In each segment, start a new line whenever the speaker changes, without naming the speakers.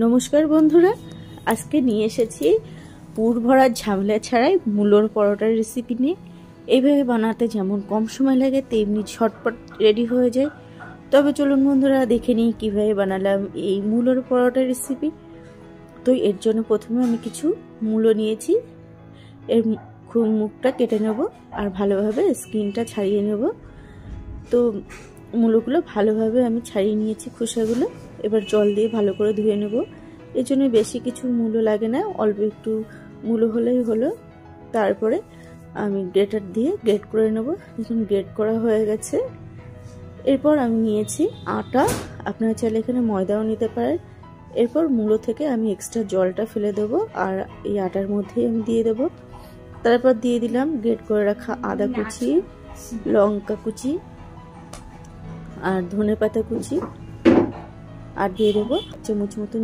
নমস্কার বন্ধুরা, আজকে নিয়ে এসেছি পুর ভরার ঝামেলা ছাড়াই মূলোর পরোটার রেসিপি নিয়ে। এইভাবে বানাতে যেমন কম সময় লাগে তেমনি ঝটপট রেডি হয়ে যায়। তবে চলুন বন্ধুরা দেখে নিই কীভাবে বানালাম এই মূলোর পরোটার রেসিপি। তো এর জন্য প্রথমে আমি কিছু মূলো নিয়েছি, এর মুখটা কেটে নেব আর ভালোভাবে স্কিনটা ছাড়িয়ে নেব। তো মূলোগুলো ভালোভাবে আমি ছাড়িয়ে নিয়েছি, খোসাগুলো। এবার জল দিয়ে ভালো করে ধুয়ে নেব। এর জন্য বেশি কিছু মূলো লাগে না, অল্প একটু মূলো হলেই হলো। তারপরে আমি গ্রেটার দিয়ে গ্রেট করে নেব। দেখুন গ্রেট করা হয়ে গেছে। এরপর আমি নিয়েছি আটা, আপনারা চাইলে এখানে ময়দাও নিতে পারেন। এরপর মূলো থেকে আমি এক্সট্রা জলটা ফেলে দেবো আর এই আটার মধ্যেই আমি দিয়ে দেবো। তারপর দিয়ে দিলাম গ্রেট করে রাখা আদা কুচি, লঙ্কা কুচি আর ধনেপাতা কুচি, আর দিয়ে দেবো চামচ মতন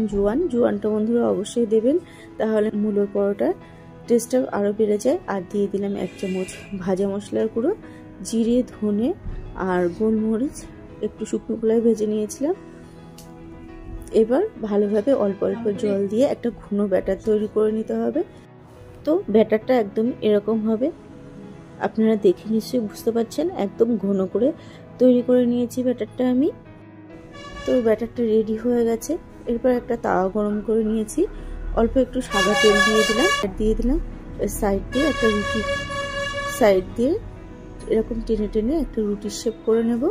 জোয়ানটা বন্ধুরা অবশ্যই দেবেন, তাহলে মূলোর পরোটার টেস্টটা আরও বেড়ে যায়। আর দিয়ে দিলাম 1 চামচ ভাজা মশলার গুঁড়ো, জিরে, ধনে আর গোলমরিচ একটু শুকনো কলায় ভেজে নিয়েছিলাম। এবার ভালোভাবে অল্প অল্প জল দিয়ে একটা ঘন ব্যাটার তৈরি করে নিতে হবে। তো ব্যাটারটা একদম এরকম হবে, আপনারা দেখে নিশ্চয়ই বুঝতে পারছেন। একদম ঘন করে তৈরি করে নিয়েছি ব্যাটারটা আমি। তো ব্যাটারটা রেডি হয়ে গেছে। এরপর একটা তাওয়া গরম করে নিয়েছি, অল্প একটু সাদা তেল দিয়ে দিলাম সাইড দিয়ে একটা রুটি, সাইড দিয়ে এরকম টেনে টেনে একটা রুটির শেপ করে নেব।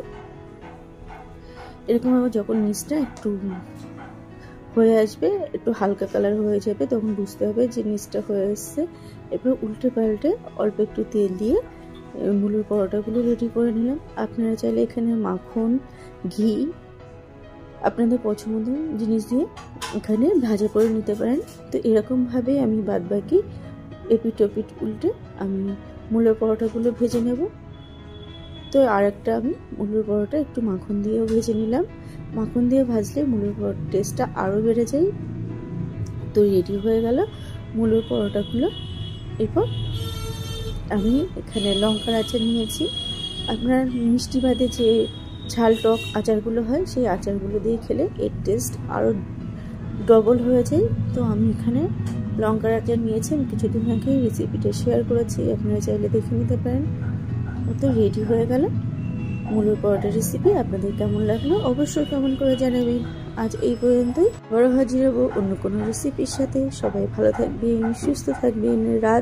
এরকমভাবে যখন নিচটা একটু হয়ে আসবে, একটু হালকা কালার হয়ে যাবে, তখন বুঝতে হবে যে নিচটা হয়ে আসছে। এরপর উল্টে পাল্টে অল্প একটু তেল দিয়ে মূলোর পরোটাগুলো রেডি করে নিলাম। আপনারা চাইলে এখানে মাখন, ঘি, আপনাদের পছন্দ জিনিস দিয়ে এখানে ভাজা করে নিতে পারেন। তো এরকমভাবে আমি বাদবাকি এপিট ওপিট উল্টে আমি মূলোর পরোটাগুলো ভেজে নেব। তো আর একটা আমি মূলোর পরোটা একটু মাখন দিয়েও ভেজে নিলাম। মাখন দিয়ে ভাজলে মূলোর পরোটার টেস্টটা আরও বেড়ে যায়। তো রেডি হয়ে গেল মূলোর পরোটাগুলো। এরপর আমি এখানে লঙ্কার আচার নিয়েছি। আপনার মিষ্টি বাদে যে ঝাল টক আচারগুলো হয়, সেই আচারগুলো দিয়ে খেলে এর টেস্ট আরও ডবল হয়ে যায়। তো আমি এখানে লঙ্কার আচার নিয়েছি, আমি কিছুদিন আগে রেসিপিটা শেয়ার করেছি, আপনারা চাইলে দেখে নিতে পারেন। তো রেডি হয়ে গেল মূলোর পরোটার রেসিপি। আপনাদের কেমন লাগলো অবশ্যই কমেন্ট করে জানাবেন। আজ এই পর্যন্তই, বড় হাজির হবো অন্য কোনো রেসিপির সাথে। সবাই ভালো থাকবেন, সুস্থ থাকবেন। রাত